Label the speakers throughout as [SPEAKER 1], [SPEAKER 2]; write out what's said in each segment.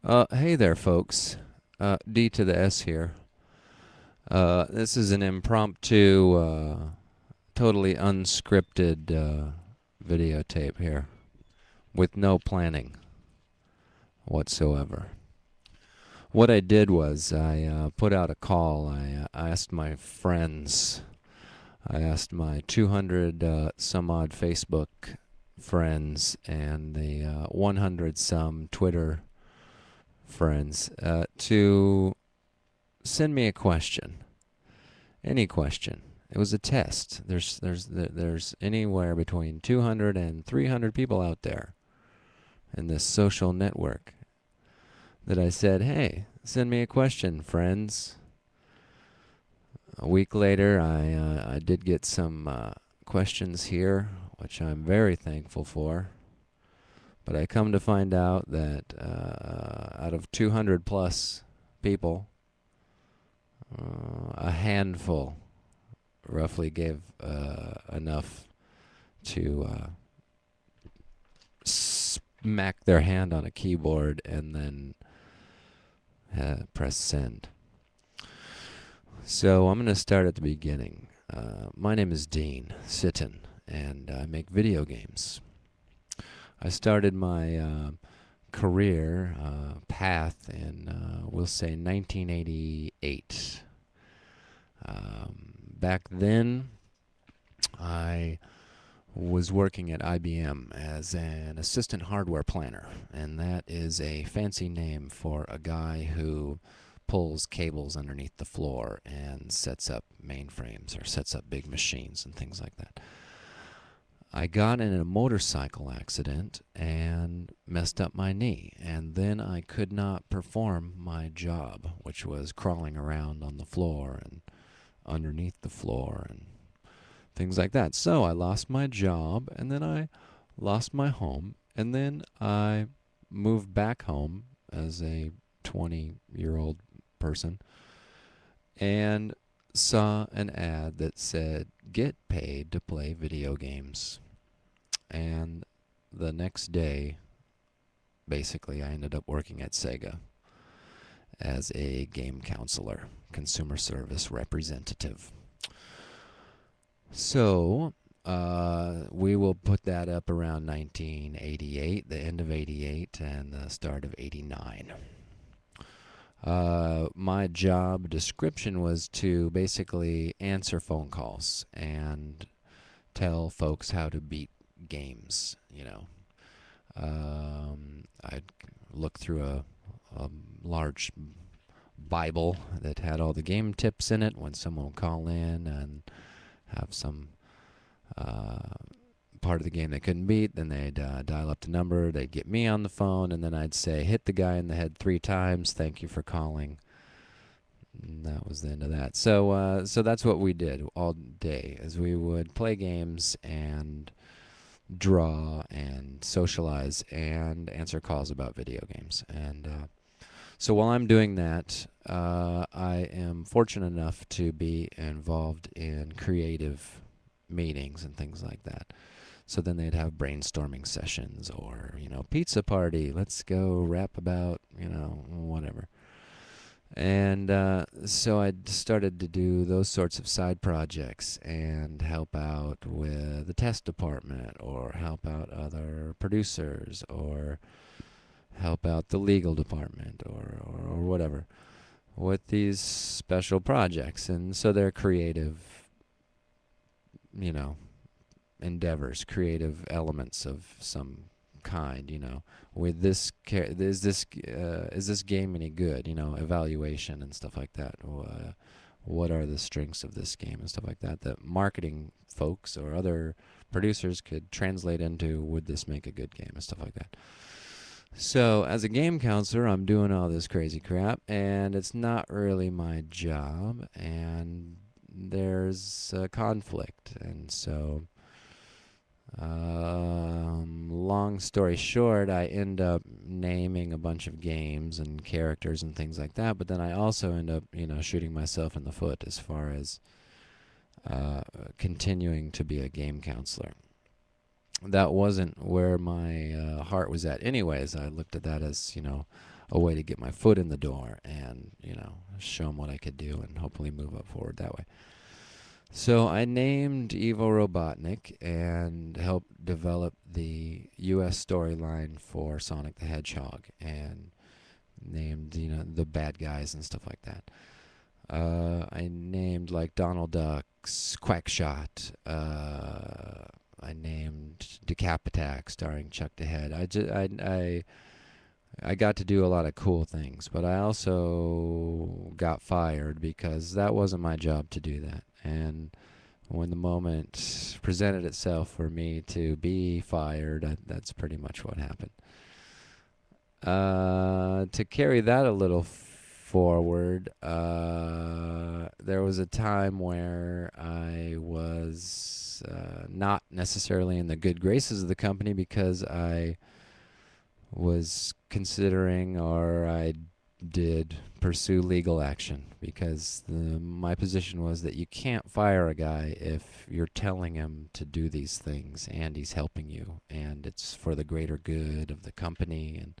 [SPEAKER 1] Hey there, folks. D to the S here. This is an impromptu, totally unscripted videotape here with no planning whatsoever. What I did was I put out a call. I asked my friends, I asked my 200 some odd Facebook friends and the 100 some Twitter friends to send me a question, any question. It was a test. There's anywhere between 200 and 300 people out there in this social network that I said, "Hey, send me a question, friends." A week later, I did get some questions here, which I'm very thankful for. But I come to find out that out of 200 plus people, a handful roughly gave enough to smack their hand on a keyboard and then press send. So I'm going to start at the beginning. My name is DeanSatan, and I make video games. I started my career path in, we'll say, 1988. Back then, I was working at IBM as an assistant hardware planner, and that is a fancy name for a guy who pulls cables underneath the floor and sets up mainframes or sets up big machines and things like that. I got in a motorcycle accident and messed up my knee, and then I could not perform my job, which was crawling around on the floor and underneath the floor and things like that. So I lost my job, and then I lost my home, and then I moved back home as a 20-year-old person and saw an ad that said, "Get paid to play video games." And the next day, basically, I ended up working at Sega as a game counselor, consumer service representative. So, we will put that up around 1988, the end of 88 and the start of 89. My job description was to basically answer phone calls and tell folks how to beat games. I'd look through a large Bible that had all the game tips in it when someone would call in and have some part of the game they couldn't beat. Then they'd dial up the number, they'd get me on the phone, and then I'd say, "Hit the guy in the head 3 times, thank you for calling." And that was the end of that. So that's what we did all day, as we would play games and draw and socialize and answer calls about video games. And so while I'm doing that, I am fortunate enough to be involved in creative meetings and things like that. So then they'd have brainstorming sessions or, pizza party. Let's go rap about, whatever. And so I started to do those sorts of side projects and help out with the test department or help out other producers or help out the legal department or whatever with these special projects. And so they're creative, endeavors, creative elements of some kind. With this, is this game any good? Evaluation and stuff like that. What are the strengths of this game and stuff like that? That marketing folks or other producers could translate into, would this make a good game and stuff like that. So, as a game counselor, I'm doing all this crazy crap, and it's not really my job, and there's a conflict. And so, long story short, I end up naming a bunch of games and characters and things like that, but then I also end up, shooting myself in the foot as far as continuing to be a game counselor. That wasn't where my heart was at anyways. I looked at that as, a way to get my foot in the door and, you know, show them what I could do and hopefully move up forward that way. So I named Ivo Robotnik and helped develop the U.S. storyline for Sonic the Hedgehog and named, you know, the bad guys and stuff like that. I named like Donald Duck's Quackshot. I named Decap Attack starring Chuck the Head. I got to do a lot of cool things, but I also got fired because that wasn't my job to do that. And when the moment presented itself for me to be fired, that's pretty much what happened. To carry that a little forward, there was a time where I was not necessarily in the good graces of the company because I was considering, or I did pursue legal action, because my position was that you can't fire a guy if you're telling him to do these things and he's helping you and it's for the greater good of the company. And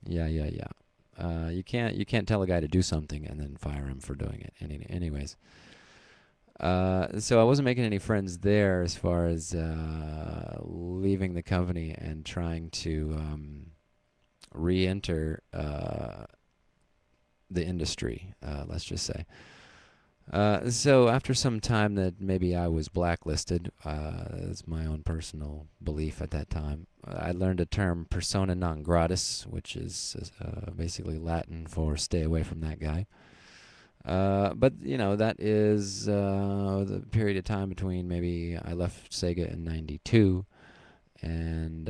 [SPEAKER 1] you can't tell a guy to do something and then fire him for doing it. Anyways, so I wasn't making any friends there as far as leaving the company and trying to re-enter the industry, let's just say. So after some time that maybe I was blacklisted, that's my own personal belief at that time, I learned a term, persona non gratis, which is basically Latin for stay away from that guy. But, you know, that is the period of time between maybe I left Sega in 92 and,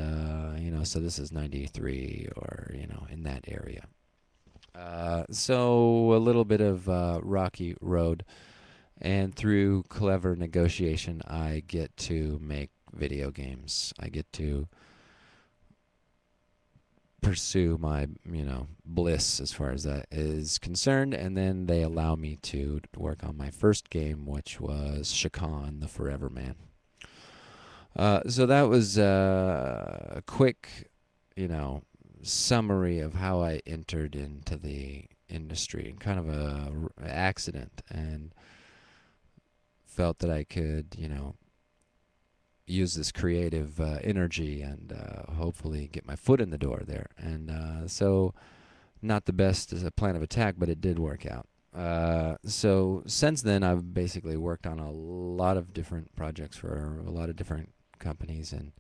[SPEAKER 1] you know, so this is 93 or, you know, in that area. So a little bit of rocky road, and through clever negotiation, I get to make video games. I get to pursue my, you know, bliss as far as that is concerned, and then they allow me to work on my first game, which was Shakan, the Forever Man. So that was a quick, you know, summary of how I entered into the industry, and kind of a accident, and felt that I could, you know, use this creative energy and hopefully get my foot in the door there. And so not the best as a plan of attack, but it did work out. So since then, I've basically worked on a lot of different projects for a lot of different companies and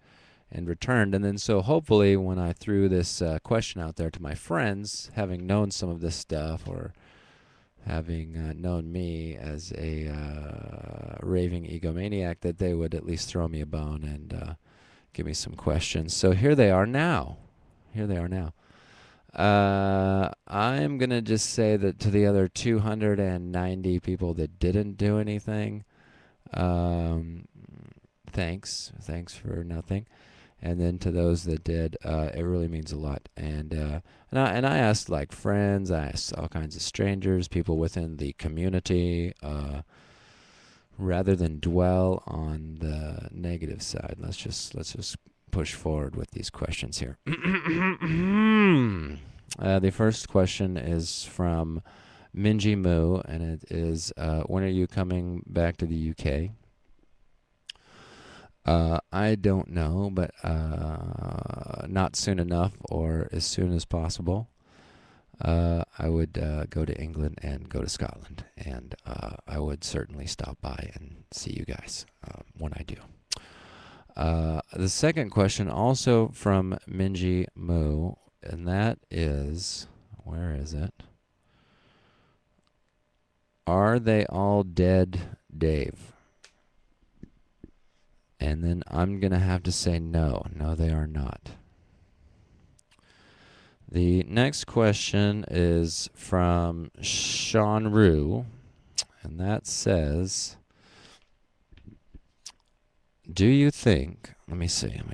[SPEAKER 1] returned. And then so hopefully when I threw this question out there to my friends, having known some of this stuff, or having known me as a raving egomaniac, that they would at least throw me a bone and give me some questions. So here they are now. I'm going to just say that to the other 290 people that didn't do anything, thanks for nothing. And then to those that did, it really means a lot. And I asked like friends, I asked all kinds of strangers, people within the community, rather than dwell on the negative side. Let's just push forward with these questions here. The first question is from Minji Moo, and it is, when are you coming back to the UK? I don't know, but not soon enough or as soon as possible. I would go to England and go to Scotland, and I would certainly stop by and see you guys when I do. The second question, also from Minji Moo, and that is, where is it? Are they all dead, Dave? And then I'm going to have to say no. No, they are not. The next question is from Sean Rue, and that says, do you think, let me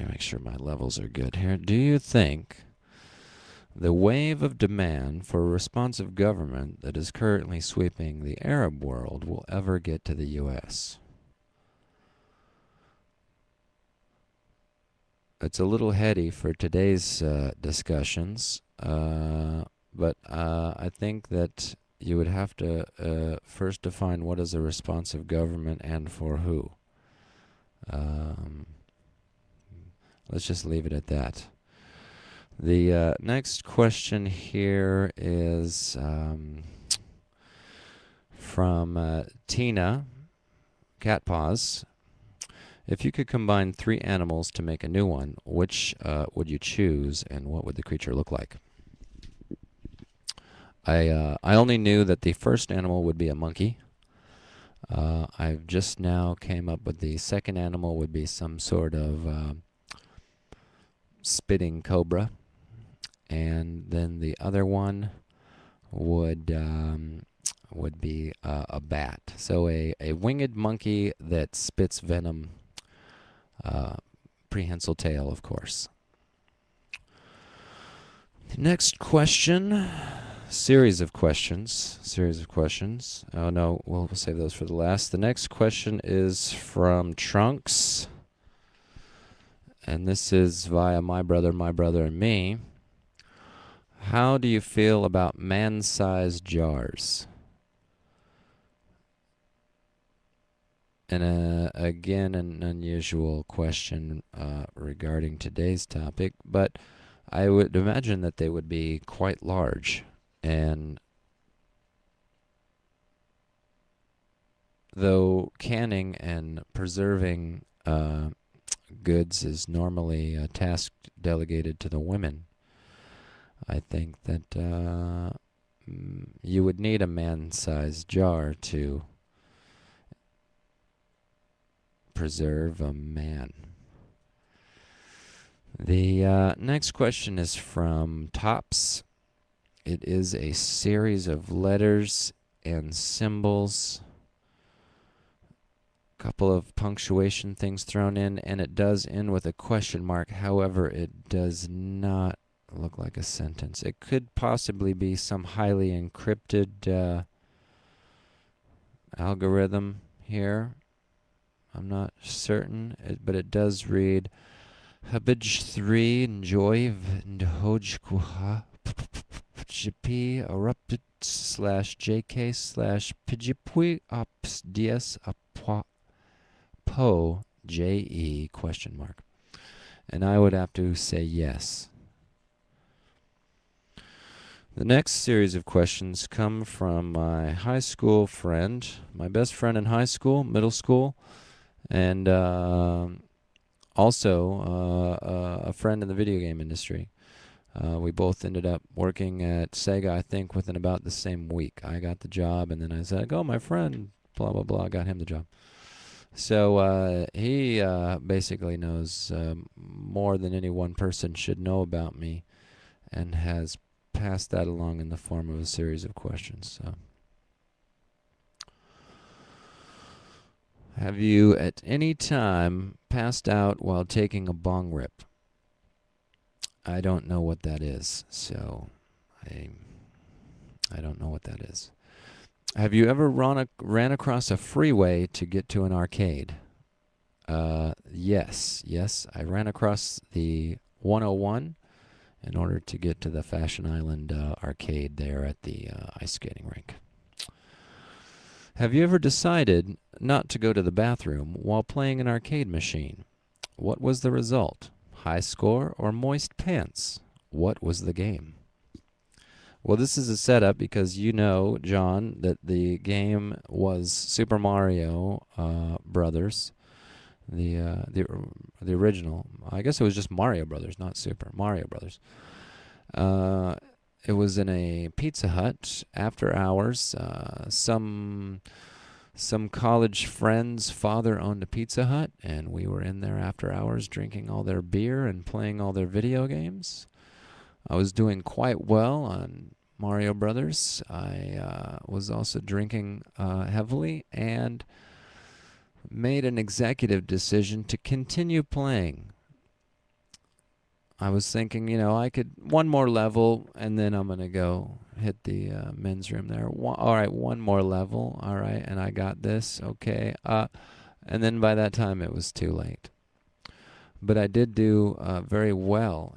[SPEAKER 1] make sure my levels are good here. Do you think the wave of demand for a responsive government that is currently sweeping the Arab world will ever get to the U.S.? it's a little heady for today's discussions, but I think that you would have to first define what is a responsive government and for who. Um, let's just leave it at that. The next question here is from Tina Catpaws. If you could combine 3 animals to make a new one, which would you choose, and what would the creature look like? I only knew that the first animal would be a monkey. I've just now came up with the second animal would be some sort of spitting cobra, and then the other one would be a bat. So a winged monkey that spits venom. Prehensile tail, of course. Next question. Series of questions. Oh no, we'll save those for the last. The next question is from Trunks. And this is via my brother, and me. How do you feel about man-sized jars? And again, an unusual question regarding today's topic, but I would imagine that they would be quite large. And though canning and preserving goods is normally a task delegated to the women, I think that you would need a man-sized jar to preserve a man. The next question is from Tops. It is a series of letters and symbols, a couple of punctuation things thrown in, and it does end with a question mark. However, it does not look like a sentence. It could possibly be some highly encrypted algorithm here. I'm not certain, but it does read Habij 3 Enjoy Ndhojkuha Jipi erupted /JK /Pijipui Ops DS Apwa Po JE question mark. And I would have to say yes. The next series of questions come from my high school friend, my best friend in high school, middle school, and also a friend in the video game industry. We both ended up working at Sega, I think, within about the same week. I got the job, and then I said, my friend, blah, blah, blah, got him the job. So he basically knows more than any one person should know about me, and has passed that along in the form of a series of questions. So, have you at any time passed out while taking a bong rip? I don't know what that is, so I don't know what that is. Have you ever ran across a freeway to get to an arcade? Yes, I ran across the 101 in order to get to the Fashion Island arcade there at the ice skating rink. Have you ever decided not to go to the bathroom while playing an arcade machine? What was the result? High score or moist pants? What was the game? Well, this is a setup because you know, John, that the game was Super Mario Brothers, the original. I guess it was just Mario Brothers, not Super Mario Brothers. It was in a Pizza Hut after hours. Some college friends' father owned a Pizza Hut, and we were in there after hours drinking all their beer and playing all their video games. I was doing quite well on Mario Brothers. I was also drinking heavily and made an executive decision to continue playing. I was thinking, I could one more level, and then I'm going to go hit the men's room there. All right, one more level. All right, and I got this. Okay. And then by that time, it was too late. but I did do very well